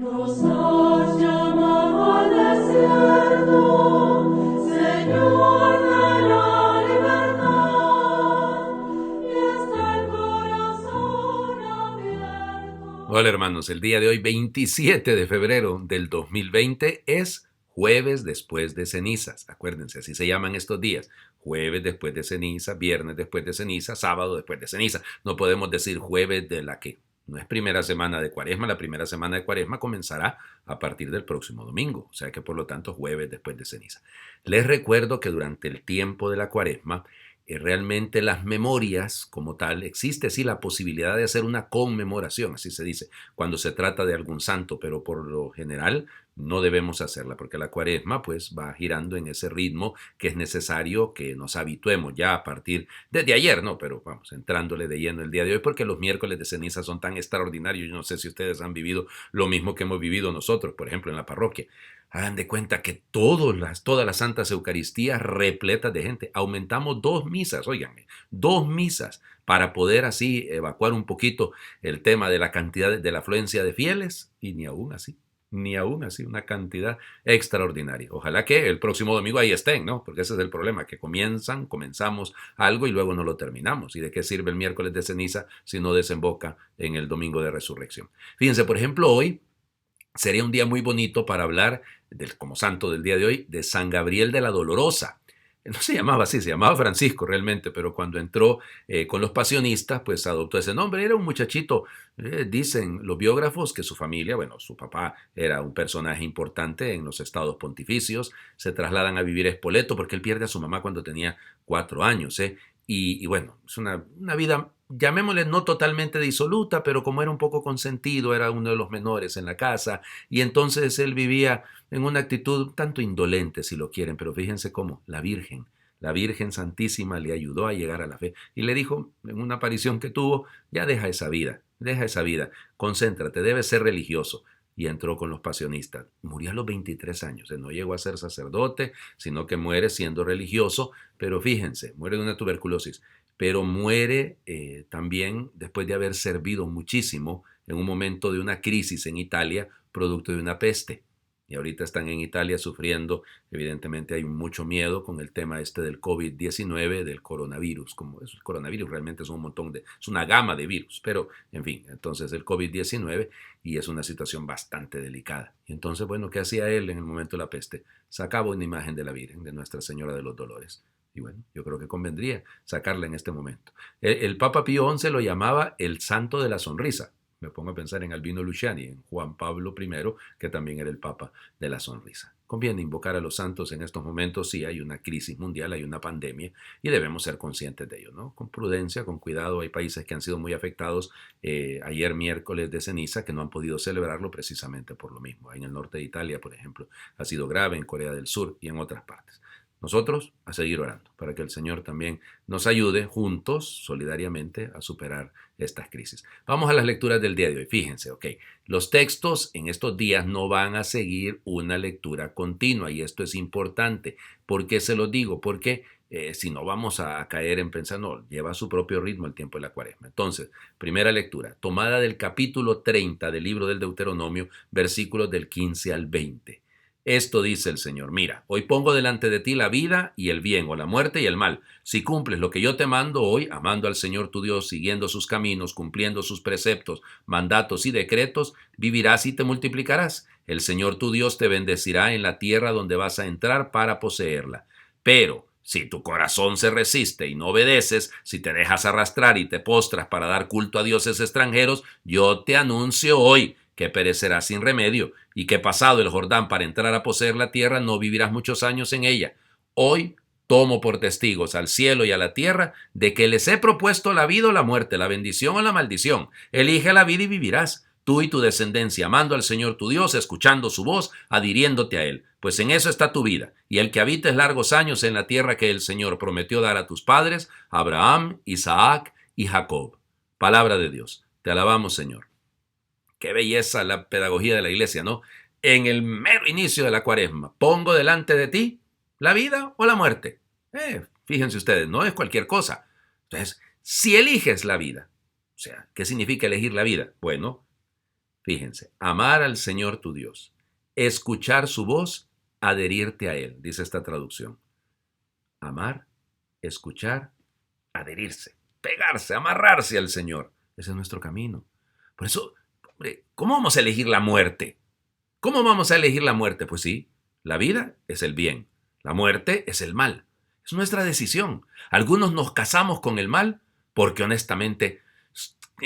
Nos has llamado al desierto, Señor de la libertad, y está el corazón abierto. Hola hermanos, el día de hoy, 27 de febrero del 2020, es jueves después de cenizas. Acuérdense, así se llaman estos días. Jueves después de ceniza, viernes después de ceniza, sábado después de ceniza. No podemos decir jueves de la que no es primera semana de Cuaresma. La primera semana de Cuaresma comenzará a partir del próximo domingo. O sea que por lo tanto jueves después de ceniza. Les recuerdo que durante el tiempo de la Cuaresma realmente las memorias como tal, existe sí la posibilidad de hacer una conmemoración, así se dice, cuando se trata de algún santo, pero por lo general no debemos hacerla, porque la cuaresma pues va girando en ese ritmo que es necesario que nos habituemos ya a partir, desde ayer, no, pero vamos, entrándole de lleno el día de hoy, porque los miércoles de ceniza son tan extraordinarios. Yo no sé si ustedes han vivido lo mismo que hemos vivido nosotros, por ejemplo, en la parroquia. Hagan de cuenta que todas las santas eucaristías repletas de gente. Aumentamos 2 misas, óiganme, 2 misas para poder así evacuar un poquito el tema de la cantidad de la afluencia de fieles y ni aún así, una cantidad extraordinaria. Ojalá que el próximo domingo ahí estén, ¿no? Porque ese es el problema, que comenzamos algo y luego no lo terminamos. ¿Y de qué sirve el miércoles de ceniza si no desemboca en el domingo de resurrección? Fíjense, por ejemplo, hoy sería un día muy bonito para hablar, como santo del día de hoy, de San Gabriel de la Dolorosa. No se llamaba así, se llamaba Francisco realmente, pero cuando entró con los pasionistas, pues adoptó ese nombre. Era un muchachito, dicen los biógrafos, que su familia, bueno, su papá era un personaje importante en los estados pontificios. Se trasladan a vivir a Spoleto porque él pierde a su mamá cuando tenía 4 años. Y bueno, es una vida, llamémosle, no totalmente disoluta, pero como era un poco consentido, era uno de los menores en la casa, y entonces él vivía en una actitud tanto indolente, si lo quieren, pero fíjense cómo la Virgen Santísima le ayudó a llegar a la fe y le dijo en una aparición que tuvo, ya deja esa vida, concéntrate, debes ser religioso. Y entró con los pasionistas. Murió a los 23 años. No llegó a ser sacerdote, sino que muere siendo religioso. Pero fíjense, muere de una tuberculosis. Pero muere también después de haber servido muchísimo en un momento de una crisis en Italia, producto de una peste. Y ahorita están en Italia sufriendo, evidentemente hay mucho miedo con el tema este del COVID-19, del coronavirus. Como es, el coronavirus realmente es un montón es una gama de virus, pero en fin, entonces el COVID-19, y es una situación bastante delicada. Y entonces, bueno, ¿qué hacía él en el momento de la peste? Sacaba una imagen de la Virgen, de Nuestra Señora de los Dolores. Y bueno, yo creo que convendría sacarla en este momento. El Papa Pío XI lo llamaba el santo de la sonrisa. Me pongo a pensar en Albino Luciani, en Juan Pablo I, que también era el Papa de la sonrisa. Conviene invocar a los santos en estos momentos. Sí, hay una crisis mundial, hay una pandemia, y debemos ser conscientes de ello, ¿no? Con prudencia, con cuidado. Hay países que han sido muy afectados. Ayer miércoles de ceniza, que no han podido celebrarlo precisamente por lo mismo. En el norte de Italia, por ejemplo, ha sido grave, en Corea del Sur y en otras partes. Nosotros a seguir orando para que el Señor también nos ayude juntos, solidariamente, a superar estas crisis. Vamos a las lecturas del día de hoy. Fíjense, ok, los textos en estos días no van a seguir una lectura continua, y esto es importante. ¿Por qué se lo digo? Porque si no vamos a caer en pensar, no, lleva su propio ritmo el tiempo de la cuaresma. Entonces, primera lectura, tomada del capítulo 30 del libro del Deuteronomio, versículos del 15 al 20. Esto dice el Señor: mira, hoy pongo delante de ti la vida y el bien, o la muerte y el mal. Si cumples lo que yo te mando hoy, amando al Señor tu Dios, siguiendo sus caminos, cumpliendo sus preceptos, mandatos y decretos, vivirás y te multiplicarás. El Señor tu Dios te bendecirá en la tierra donde vas a entrar para poseerla. Pero si tu corazón se resiste y no obedeces, si te dejas arrastrar y te postras para dar culto a dioses extranjeros, yo te anuncio hoy que perecerás sin remedio, y que pasado el Jordán para entrar a poseer la tierra no vivirás muchos años en ella. Hoy tomo por testigos al cielo y a la tierra de que les he propuesto la vida o la muerte, la bendición o la maldición. Elige la vida y vivirás, tú y tu descendencia, amando al Señor tu Dios, escuchando su voz, adhiriéndote a Él, pues en eso está tu vida, y el que habites largos años en la tierra que el Señor prometió dar a tus padres, Abraham, Isaac y Jacob. Palabra de Dios. Te alabamos, Señor. Qué belleza la pedagogía de la iglesia, ¿no? En el mero inicio de la cuaresma, pongo delante de ti la vida o la muerte. Fíjense ustedes, no es cualquier cosa. Entonces, si eliges la vida, o sea, ¿qué significa elegir la vida? Bueno, Fíjense, amar al Señor tu Dios, escuchar su voz, adherirte a Él, dice esta traducción. Amar, escuchar, adherirse, pegarse, amarrarse al Señor. Ese es nuestro camino. Por eso, hombre, ¿cómo vamos a elegir la muerte? ¿Cómo vamos a elegir la muerte? Pues sí, la vida es el bien, la muerte es el mal. Es nuestra decisión. Algunos nos casamos con el mal porque honestamente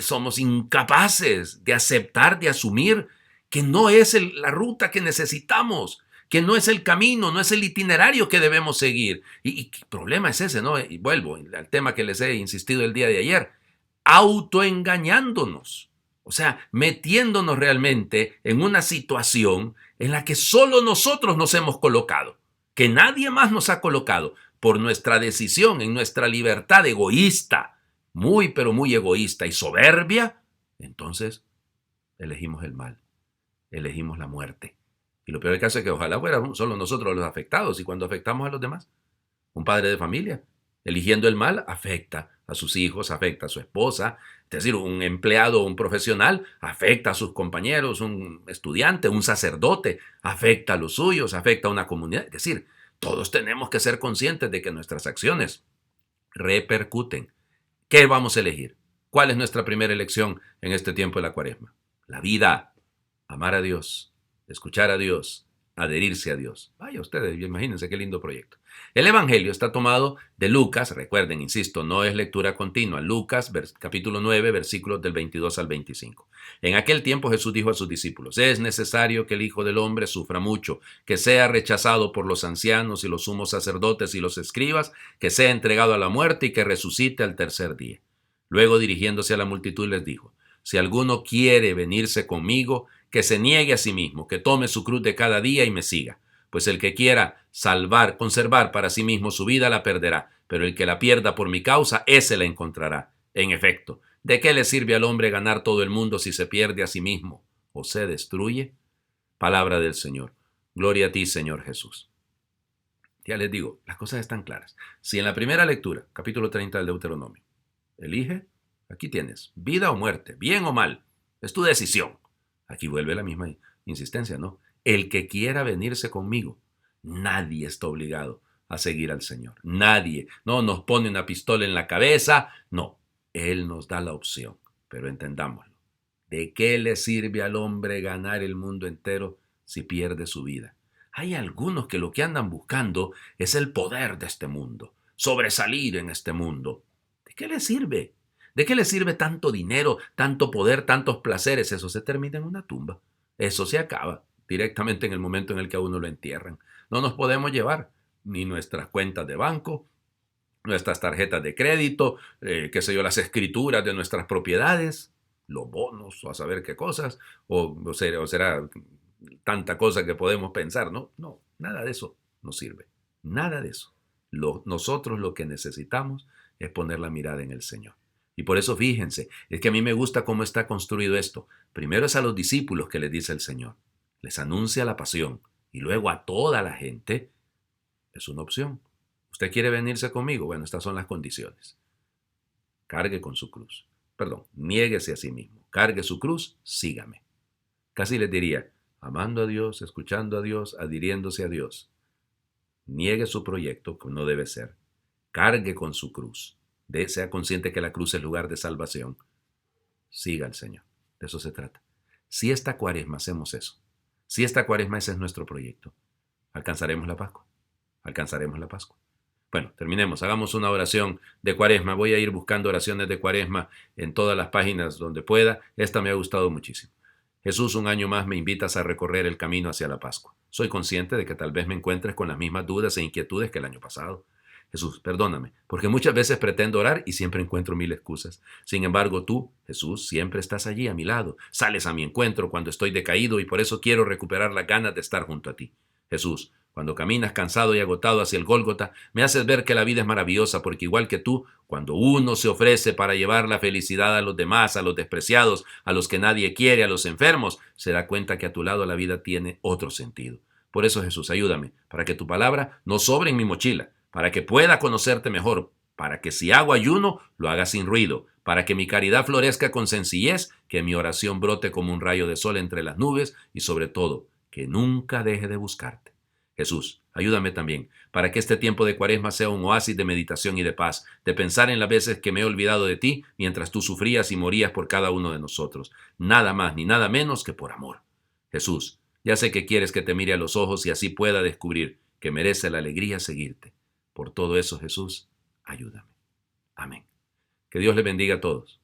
somos incapaces de aceptar, de asumir que no es la ruta que necesitamos, que no es el camino, no es el itinerario que debemos seguir. Y el problema es ese, ¿no? Y vuelvo al tema que les he insistido el día de ayer, autoengañándonos. O sea, metiéndonos realmente en una situación en la que solo nosotros nos hemos colocado, que nadie más nos ha colocado por nuestra decisión, en nuestra libertad egoísta, muy pero muy egoísta y soberbia. Entonces elegimos el mal, elegimos la muerte. Y lo peor del caso es que ojalá fuéramos solo nosotros los afectados y cuando afectamos a los demás. Un padre de familia, eligiendo el mal, afecta a sus hijos, afecta a su esposa. Es decir, un empleado o un profesional afecta a sus compañeros, un estudiante, un sacerdote, afecta a los suyos, afecta a una comunidad. Es decir, todos tenemos que ser conscientes de que nuestras acciones repercuten. ¿Qué vamos a elegir? ¿Cuál es nuestra primera elección en este tiempo de la Cuaresma? La vida, amar a Dios, escuchar a Dios, adherirse a Dios. Vaya ustedes, imagínense qué lindo proyecto. El Evangelio está tomado de Lucas, recuerden, insisto, no es lectura continua, Lucas capítulo 9, versículos del 22 al 25. En aquel tiempo Jesús dijo a sus discípulos, es necesario que el Hijo del Hombre sufra mucho, que sea rechazado por los ancianos y los sumos sacerdotes y los escribas, que sea entregado a la muerte y que resucite al tercer día. Luego, dirigiéndose a la multitud, les dijo, si alguno quiere venirse conmigo, que se niegue a sí mismo, que tome su cruz de cada día y me siga. Pues el que quiera conservar para sí mismo su vida la perderá, pero el que la pierda por mi causa, ese la encontrará. En efecto, ¿de qué le sirve al hombre ganar todo el mundo si se pierde a sí mismo o se destruye? Palabra del Señor. Gloria a ti, Señor Jesús. Ya les digo, las cosas están claras. Si en la primera lectura, capítulo 30 del Deuteronomio, elige, aquí tienes, vida o muerte, bien o mal, es tu decisión. Aquí vuelve la misma insistencia, ¿no? El que quiera venirse conmigo, nadie está obligado a seguir al Señor. Nadie. No nos pone una pistola en la cabeza. No. Él nos da la opción. Pero entendámoslo. ¿De qué le sirve al hombre ganar el mundo entero si pierde su vida? Hay algunos que lo que andan buscando es el poder de este mundo, sobresalir en este mundo. ¿De qué le sirve? ¿De qué le sirve tanto dinero, tanto poder, tantos placeres? Eso se termina en una tumba. Eso se acaba directamente en el momento en el que a uno lo entierran. No nos podemos llevar ni nuestras cuentas de banco, nuestras tarjetas de crédito, qué sé yo, las escrituras de nuestras propiedades, los bonos, o a saber qué cosas, o será tanta cosa que podemos pensar, ¿no? No, nada de eso nos sirve. Nada de eso. Nosotros lo que necesitamos es poner la mirada en el Señor. Y por eso fíjense, es que a mí me gusta cómo está construido esto. Primero es a los discípulos que les dice el Señor. Les anuncia la pasión. Y luego a toda la gente es una opción. ¿Usted quiere venirse conmigo? Bueno, estas son las condiciones. Cargue con su cruz. Perdón, niéguese a sí mismo. Cargue su cruz, sígame. Casi les diría, amando a Dios, escuchando a Dios, adhiriéndose a Dios. Niegue su proyecto, que no debe ser. Cargue con su cruz. Sea consciente que la cruz es el lugar de salvación. Siga al Señor. De eso se trata. Si esta Cuaresma hacemos eso, si esta Cuaresma ese es nuestro proyecto, alcanzaremos la Pascua. Alcanzaremos la Pascua. Bueno, terminemos. Hagamos una oración de Cuaresma. Voy a ir buscando oraciones de Cuaresma en todas las páginas donde pueda. Esta me ha gustado muchísimo. Jesús, un año más me invitas a recorrer el camino hacia la Pascua. Soy consciente de que tal vez me encuentres con las mismas dudas e inquietudes que el año pasado. Jesús, perdóname, porque muchas veces pretendo orar y siempre encuentro mil excusas. Sin embargo, tú, Jesús, siempre estás allí a mi lado. Sales a mi encuentro cuando estoy decaído y por eso quiero recuperar las ganas de estar junto a ti. Jesús, cuando caminas cansado y agotado hacia el Gólgota, me haces ver que la vida es maravillosa porque igual que tú, cuando uno se ofrece para llevar la felicidad a los demás, a los despreciados, a los que nadie quiere, a los enfermos, se da cuenta que a tu lado la vida tiene otro sentido. Por eso, Jesús, ayúdame, para que tu palabra no sobre en mi mochila, para que pueda conocerte mejor, para que si hago ayuno, lo haga sin ruido, para que mi caridad florezca con sencillez, que mi oración brote como un rayo de sol entre las nubes y sobre todo, que nunca deje de buscarte. Jesús, ayúdame también, para que este tiempo de Cuaresma sea un oasis de meditación y de paz, de pensar en las veces que me he olvidado de ti mientras tú sufrías y morías por cada uno de nosotros, nada más ni nada menos que por amor. Jesús, ya sé que quieres que te mire a los ojos y así pueda descubrir que merece la alegría seguirte. Por todo eso, Jesús, ayúdame. Amén. Que Dios le bendiga a todos.